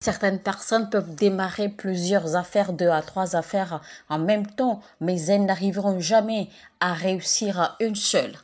Certaines personnes peuvent démarrer plusieurs affaires, 2 à 3 affaires en même temps, mais elles n'arriveront jamais à réussir à une seule.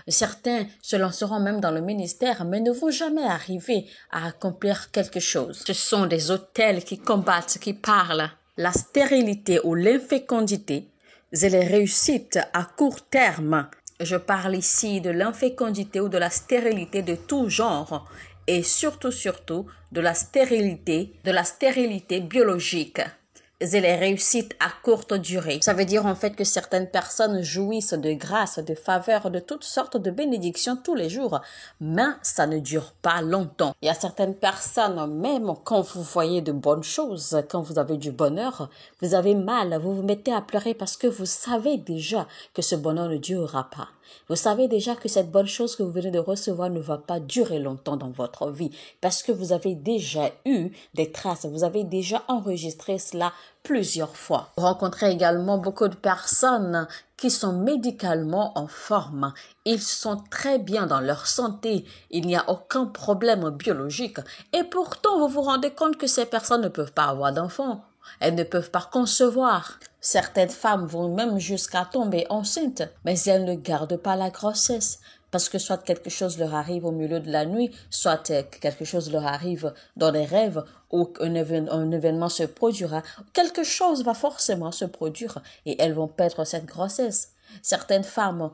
Certains se lanceront même dans le ministère, mais ne vont jamais arriver à accomplir quelque chose. Ce sont des autels qui combattent, qui parlent. La stérilité ou l'infécondité et les réussites à court terme. Je parle ici de l'infécondité ou de la stérilité de tout genre et surtout de la stérilité biologique et les réussites à courte durée. Ça veut dire en fait que certaines personnes jouissent de grâce, de faveurs, de toutes sortes de bénédictions tous les jours, mais ça ne dure pas longtemps. Il y a certaines personnes, même quand vous voyez de bonnes choses, quand vous avez du bonheur, vous avez mal, vous vous mettez à pleurer parce que vous savez déjà que ce bonheur ne durera pas. Vous savez déjà que cette bonne chose que vous venez de recevoir ne va pas durer longtemps dans votre vie parce que vous avez déjà eu des traces, vous avez déjà enregistré cela plusieurs fois. Vous rencontrez également beaucoup de personnes qui sont médicalement en forme. Ils sont très bien dans leur santé. Il n'y a aucun problème biologique. Et pourtant, vous vous rendez compte que ces personnes ne peuvent pas avoir d'enfants. Elles ne peuvent pas concevoir. Certaines femmes vont même jusqu'à tomber enceintes, mais elles ne gardent pas la grossesse. Parce que soit quelque chose leur arrive au milieu de la nuit, soit quelque chose leur arrive dans des rêves, ou un événement se produira. Quelque chose va forcément se produire et elles vont perdre cette grossesse. Certaines femmes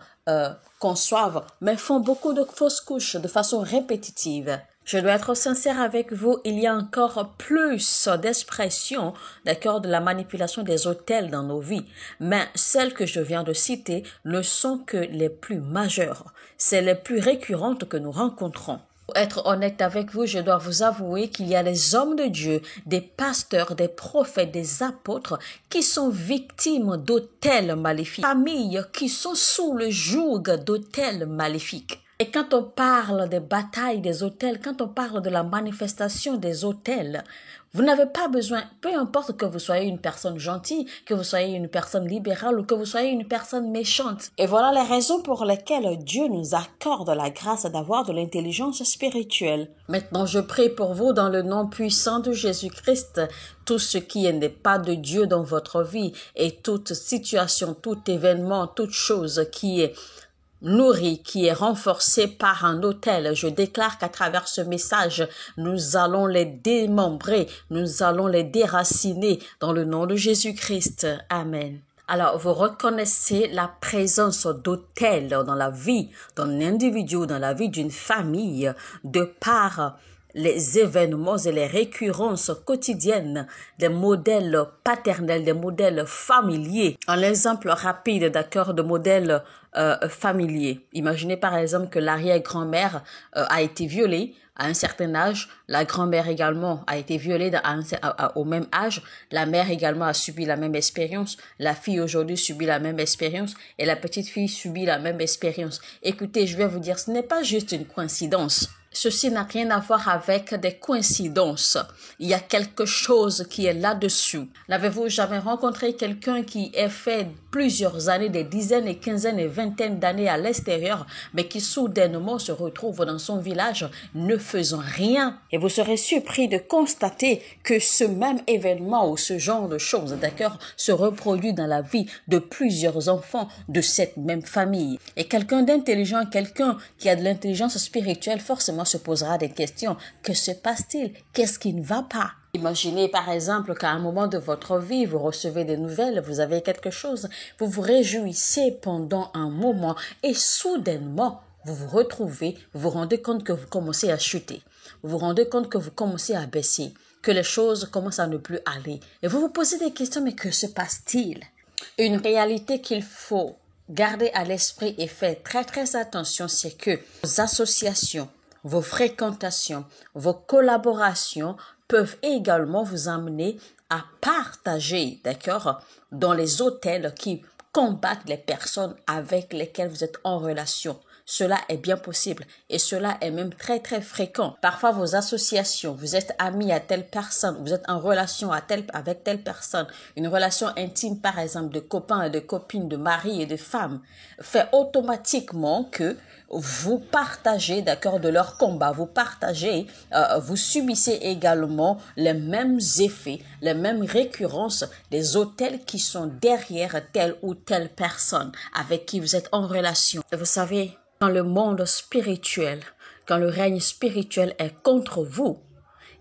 conçoivent, mais font beaucoup de fausses couches de façon répétitive. Je dois être sincère avec vous, il y a encore plus d'expressions, d'accord, de la manipulation des autels dans nos vies. Mais celles que je viens de citer ne sont que les plus majeures. C'est les plus récurrentes que nous rencontrons. Pour être honnête avec vous, je dois vous avouer qu'il y a des hommes de Dieu, des pasteurs, des prophètes, des apôtres qui sont victimes d'autels maléfiques. Familles qui sont sous le joug d'autels maléfiques. Et quand on parle des batailles des autels, quand on parle de la manifestation des autels, vous n'avez pas besoin, peu importe que vous soyez une personne gentille, que vous soyez une personne libérale ou que vous soyez une personne méchante. Et voilà les raisons pour lesquelles Dieu nous accorde la grâce d'avoir de l'intelligence spirituelle. Maintenant, je prie pour vous dans le nom puissant de Jésus-Christ. Tout ce qui n'est pas de Dieu dans votre vie et toute situation, tout événement, toute chose qui est nourri, qui est renforcé par un autel. Je déclare qu'à travers ce message, nous allons les démembrer, nous allons les déraciner dans le nom de Jésus-Christ. Amen. Alors, vous reconnaissez la présence d'autels dans la vie d'un individu, dans la vie d'une famille, de par les événements et les récurrences quotidiennes des modèles paternels, des modèles familiers. Un exemple rapide, d'accord, de modèles familiers. Imaginez par exemple que l'arrière-grand-mère a été violée à un certain âge, la grand-mère également a été violée au même âge, la mère également a subi la même expérience, la fille aujourd'hui subit la même expérience et la petite fille subit la même expérience. Écoutez, je vais vous dire, ce n'est pas juste une coïncidence. Ceci n'a rien à voir avec des coïncidences. Il y a quelque chose qui est là-dessus. N'avez-vous jamais rencontré quelqu'un qui ait fait plusieurs années, des dizaines et quinzaines et vingtaines d'années à l'extérieur, mais qui soudainement se retrouve dans son village ne faisant rien? Et vous serez surpris de constater que ce même événement ou ce genre de choses, d'accord, se reproduit dans la vie de plusieurs enfants de cette même famille. Et quelqu'un d'intelligent, quelqu'un qui a de l'intelligence spirituelle, forcément se posera des questions. Que se passe-t-il? Qu'est-ce qui ne va pas? Imaginez par exemple qu'à un moment de votre vie, vous recevez des nouvelles, vous avez quelque chose, vous vous réjouissez pendant un moment et soudainement, vous vous retrouvez, vous vous rendez compte que vous commencez à chuter, vous vous rendez compte que vous commencez à baisser, que les choses commencent à ne plus aller. Et vous vous posez des questions, mais que se passe-t-il? Une réalité qu'il faut garder à l'esprit et faire très attention, c'est que vos associations, vos fréquentations, vos collaborations peuvent également vous amener à partager, d'accord, dans les hôtels qui combattent les personnes avec lesquelles vous êtes en relation. Cela est bien possible et cela est même très fréquent. Parfois, vos associations, vous êtes amis à telle personne, vous êtes en relation avec telle personne, une relation intime par exemple de copains et de copines, de mari et de femme, fait automatiquement que vous partagez, d'accord, de leur combat, vous partagez, vous subissez également les mêmes effets, les mêmes récurrences des autels qui sont derrière telle ou telle personne avec qui vous êtes en relation. Et vous savez, quand le monde spirituel, quand le règne spirituel est contre vous,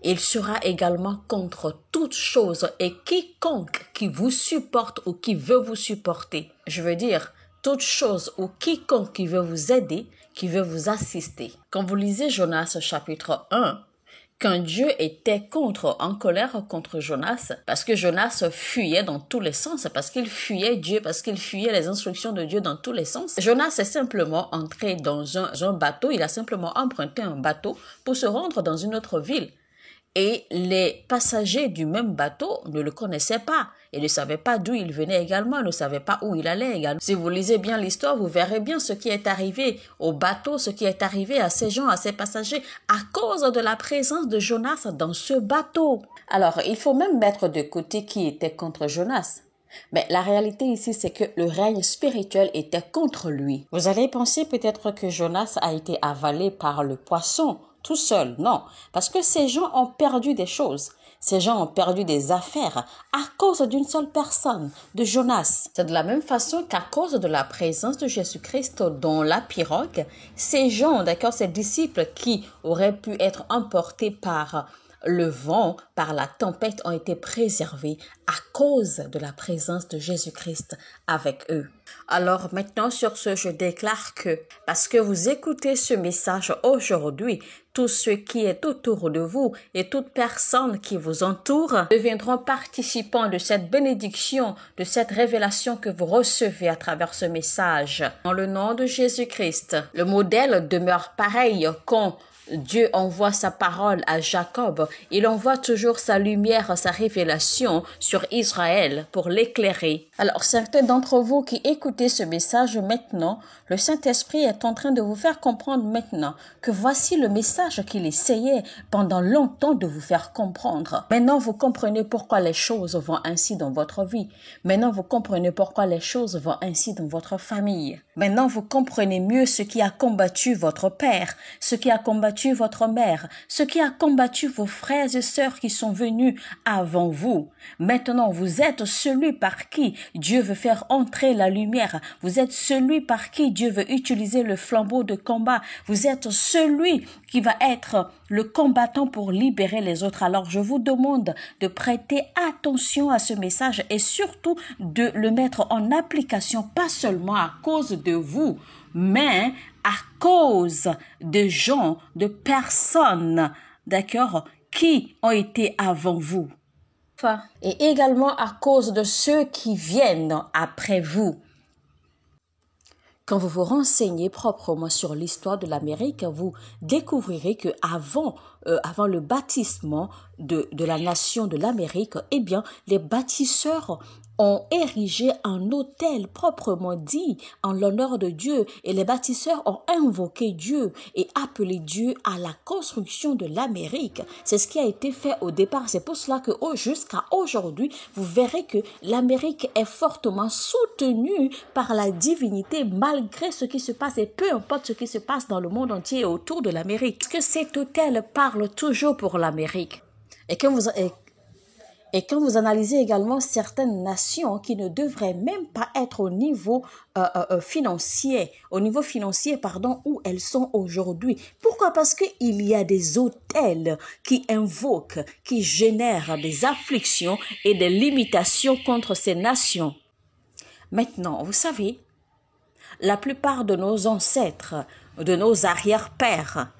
il sera également contre toute chose et quiconque qui vous supporte ou qui veut vous supporter. Je veux dire, toute chose ou quiconque qui veut vous aider, qui veut vous assister. Quand vous lisez Jonas chapitre 1, quand Dieu était en colère contre Jonas, parce que Jonas fuyait dans tous les sens, parce qu'il fuyait Dieu, parce qu'il fuyait les instructions de Dieu dans tous les sens. Jonas est simplement entré dans un bateau, il a simplement emprunté un bateau pour se rendre dans une autre ville. Et les passagers du même bateau ne le connaissaient pas. Ils ne savaient pas d'où il venait également, ne savaient pas où il allait également. Si vous lisez bien l'histoire, vous verrez bien ce qui est arrivé au bateau, ce qui est arrivé à ces gens, à ces passagers, à cause de la présence de Jonas dans ce bateau. Alors, il faut même mettre de côté qui était contre Jonas. Mais la réalité ici, c'est que le règne spirituel était contre lui. Vous allez penser peut-être que Jonas a été avalé par le poisson, tout seul. Non, parce que ces gens ont perdu des choses. Ces gens ont perdu des affaires à cause d'une seule personne, de Jonas. C'est de la même façon qu'à cause de la présence de Jésus-Christ dans la pirogue, ces gens, d'accord, ces disciples qui auraient pu être emportés par le vent, par la tempête, ont été préservés à cause de la présence de Jésus-Christ avec eux. Alors maintenant, sur ce, je déclare que, parce que vous écoutez ce message aujourd'hui, tout ce qui est autour de vous et toute personne qui vous entoure deviendront participants de cette bénédiction, de cette révélation que vous recevez à travers ce message. Dans le nom de Jésus-Christ, le modèle demeure pareil quand Dieu envoie sa parole à Jacob. Il envoie toujours sa lumière, sa révélation sur Israël pour l'éclairer. Alors, certains d'entre vous qui écoutez ce message maintenant, le Saint-Esprit est en train de vous faire comprendre maintenant que voici le message qu'il essayait pendant longtemps de vous faire comprendre. Maintenant, vous comprenez pourquoi les choses vont ainsi dans votre vie. Maintenant, vous comprenez pourquoi les choses vont ainsi dans votre famille. Maintenant, vous comprenez mieux ce qui a combattu votre père, ce qui a combattu votre mère, ce qui a combattu vos frères et sœurs qui sont venus avant vous. Maintenant, vous êtes celui par qui Dieu veut faire entrer la lumière. Vous êtes celui par qui Dieu veut utiliser le flambeau de combat. Vous êtes celui qui va être le combattant pour libérer les autres. Alors, je vous demande de prêter attention à ce message et surtout de le mettre en application, pas seulement à cause de vous, mais à cause de gens, de personnes, d'accord, qui ont été avant vous. Et également à cause de ceux qui viennent après vous. Quand vous vous renseignez proprement sur l'histoire de l'Amérique, vous découvrirez que avant le bâtissement de la nation de l'Amérique, eh bien, les bâtisseurs ont érigé un autel proprement dit en l'honneur de Dieu et les bâtisseurs ont invoqué Dieu et appelé Dieu à la construction de l'Amérique. C'est ce qui a été fait au départ. C'est pour cela que jusqu'à aujourd'hui, vous verrez que l'Amérique est fortement soutenue par la divinité malgré ce qui se passe et peu importe ce qui se passe dans le monde entier et autour de l'Amérique. Parce que cet autel parle toujours pour l'Amérique. Et quand vous analysez également certaines nations qui ne devraient même pas être au niveau financier, où elles sont aujourd'hui. Pourquoi? Parce qu'il y a des autels qui invoquent, qui génèrent des afflictions et des limitations contre ces nations. Maintenant, vous savez, la plupart de nos ancêtres, de nos arrière-pères,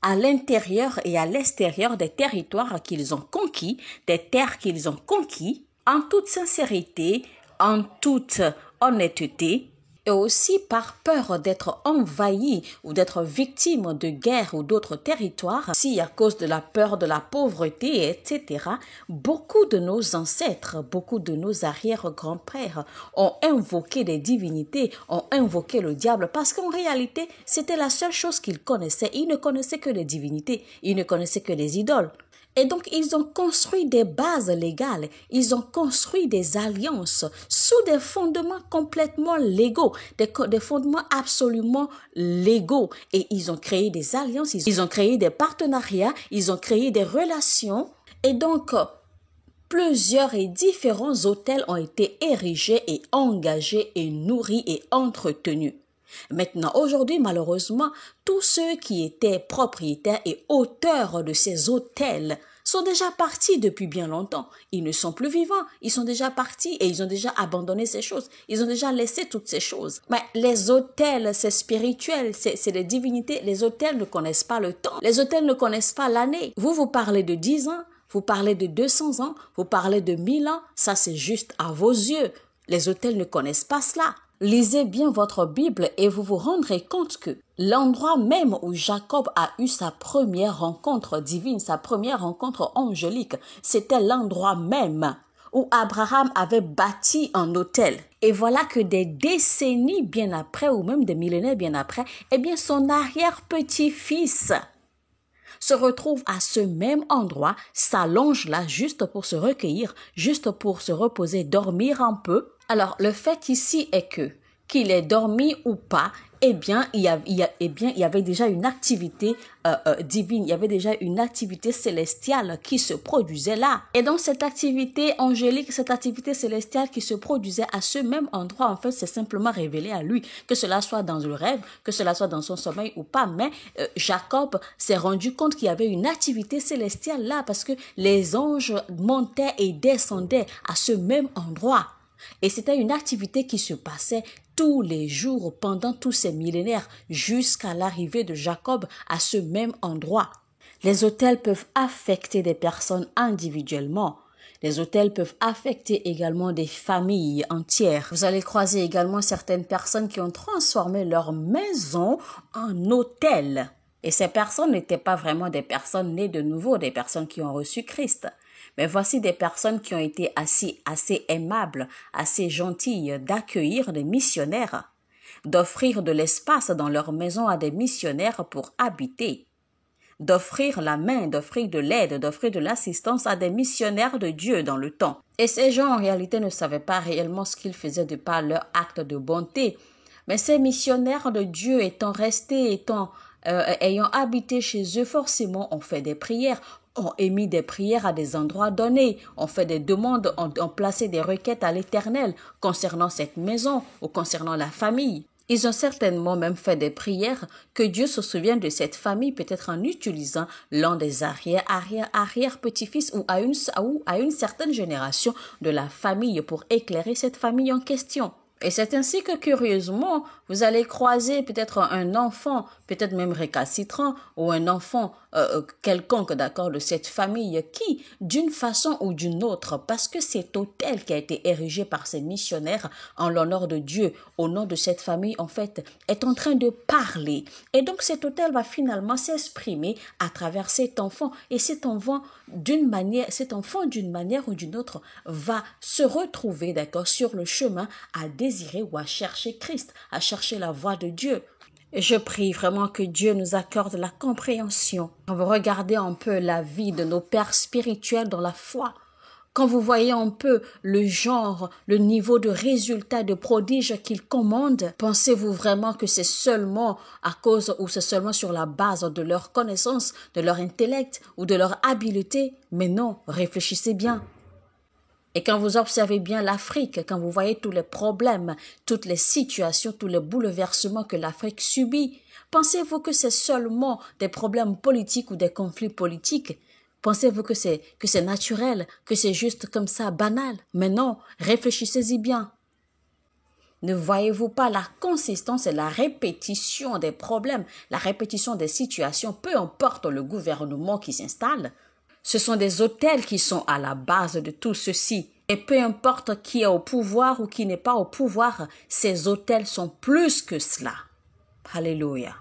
à l'intérieur et à l'extérieur des territoires qu'ils ont conquis, des terres qu'ils ont conquis, en toute sincérité, en toute honnêteté, et aussi par peur d'être envahis ou d'être victimes de guerres ou d'autres territoires, si à cause de la peur de la pauvreté, etc., beaucoup de nos ancêtres, beaucoup de nos arrière-grands-pères ont invoqué des divinités, ont invoqué le diable, parce qu'en réalité, c'était la seule chose qu'ils connaissaient. Ils ne connaissaient que les divinités, ils ne connaissaient que les idoles. Et donc, ils ont construit des bases légales, ils ont construit des alliances sous des fondements complètement légaux, des fondements absolument légaux. Et ils ont créé des alliances, ils ont créé des partenariats, ils ont créé des relations. Et donc, plusieurs et différents hôtels ont été érigés et engagés et nourris et entretenus. Maintenant, aujourd'hui, malheureusement, tous ceux qui étaient propriétaires et auteurs de ces hôtels sont déjà partis depuis bien longtemps. Ils ne sont plus vivants, ils sont déjà partis et ils ont déjà abandonné ces choses. Ils ont déjà laissé toutes ces choses. Mais les hôtels, c'est spirituel, c'est des divinités. Les hôtels ne connaissent pas le temps. Les hôtels ne connaissent pas l'année. Vous parlez de 10 ans, vous parlez de 200 ans, vous parlez de 1000 ans. Ça, c'est juste à vos yeux. Les hôtels ne connaissent pas cela. Lisez bien votre Bible et vous vous rendrez compte que l'endroit même où Jacob a eu sa première rencontre divine, sa première rencontre angélique, c'était l'endroit même où Abraham avait bâti un autel. Et voilà que des décennies bien après, ou même des millénaires bien après, eh bien son arrière-petit-fils se retrouve à ce même endroit, s'allonge là juste pour se recueillir, juste pour se reposer, dormir un peu. Alors, le fait ici est que, qu'il ait dormi ou pas, il y avait déjà une activité divine, il y avait déjà une activité célestiale qui se produisait là. Et donc, cette activité angélique, cette activité célestiale qui se produisait à ce même endroit, en fait, c'est simplement révélé à lui, que cela soit dans le rêve, que cela soit dans son sommeil ou pas. Mais Jacob s'est rendu compte qu'il y avait une activité célestiale là parce que les anges montaient et descendaient à ce même endroit. Et c'était une activité qui se passait tous les jours pendant tous ces millénaires jusqu'à l'arrivée de Jacob à ce même endroit. Les hôtels peuvent affecter des personnes individuellement. Les hôtels peuvent affecter également des familles entières. Vous allez croiser également certaines personnes qui ont transformé leur maison en hôtel. Et ces personnes n'étaient pas vraiment des personnes nées de nouveau, des personnes qui ont reçu Christ. Mais voici des personnes qui ont été assez aimables, assez gentilles d'accueillir des missionnaires, d'offrir de l'espace dans leur maison à des missionnaires pour habiter, d'offrir la main, d'offrir de l'aide, d'offrir de l'assistance à des missionnaires de Dieu dans le temps. Et ces gens en réalité ne savaient pas réellement ce qu'ils faisaient de par leur acte de bonté. Mais ces missionnaires de Dieu ayant habité chez eux, forcément ont fait des prières, ont émis des prières à des endroits donnés, ont fait des demandes, ont placé des requêtes à l'Éternel concernant cette maison ou concernant la famille. Ils ont certainement même fait des prières que Dieu se souvienne de cette famille, peut-être en utilisant l'un des arrière-petits-fils ou à une certaine génération de la famille pour éclairer cette famille en question. Et c'est ainsi que, curieusement, vous allez croiser peut-être un enfant, peut-être même récalcitrant, ou un enfant quelconque, d'accord, de cette famille qui, d'une façon ou d'une autre, parce que cet autel qui a été érigé par ces missionnaires en l'honneur de Dieu, au nom de cette famille, en fait, est en train de parler. Et donc, cet autel va finalement s'exprimer à travers cet enfant. Et cet enfant, d'une manière ou d'une autre, va se retrouver, d'accord, sur le chemin à désirer ou à chercher Christ, à chercher la voie de Dieu. Et je prie vraiment que Dieu nous accorde la compréhension. Quand vous regardez un peu la vie de nos pères spirituels dans la foi, quand vous voyez un peu le genre, le niveau de résultats, de prodiges qu'ils commandent, pensez-vous vraiment que c'est seulement à cause ou c'est seulement sur la base de leur connaissance, de leur intellect ou de leur habileté? Mais non, réfléchissez bien. Et quand vous observez bien l'Afrique, quand vous voyez tous les problèmes, toutes les situations, tous les bouleversements que l'Afrique subit, pensez-vous que c'est seulement des problèmes politiques ou des conflits politiques? Pensez-vous que c'est naturel, que c'est juste comme ça, banal? Mais non, réfléchissez-y bien. Ne voyez-vous pas la consistance et la répétition des problèmes, la répétition des situations, peu importe le gouvernement qui s'installe? Ce sont des autels qui sont à la base de tout ceci. Et peu importe qui est au pouvoir ou qui n'est pas au pouvoir, ces autels sont plus que cela. Alléluia.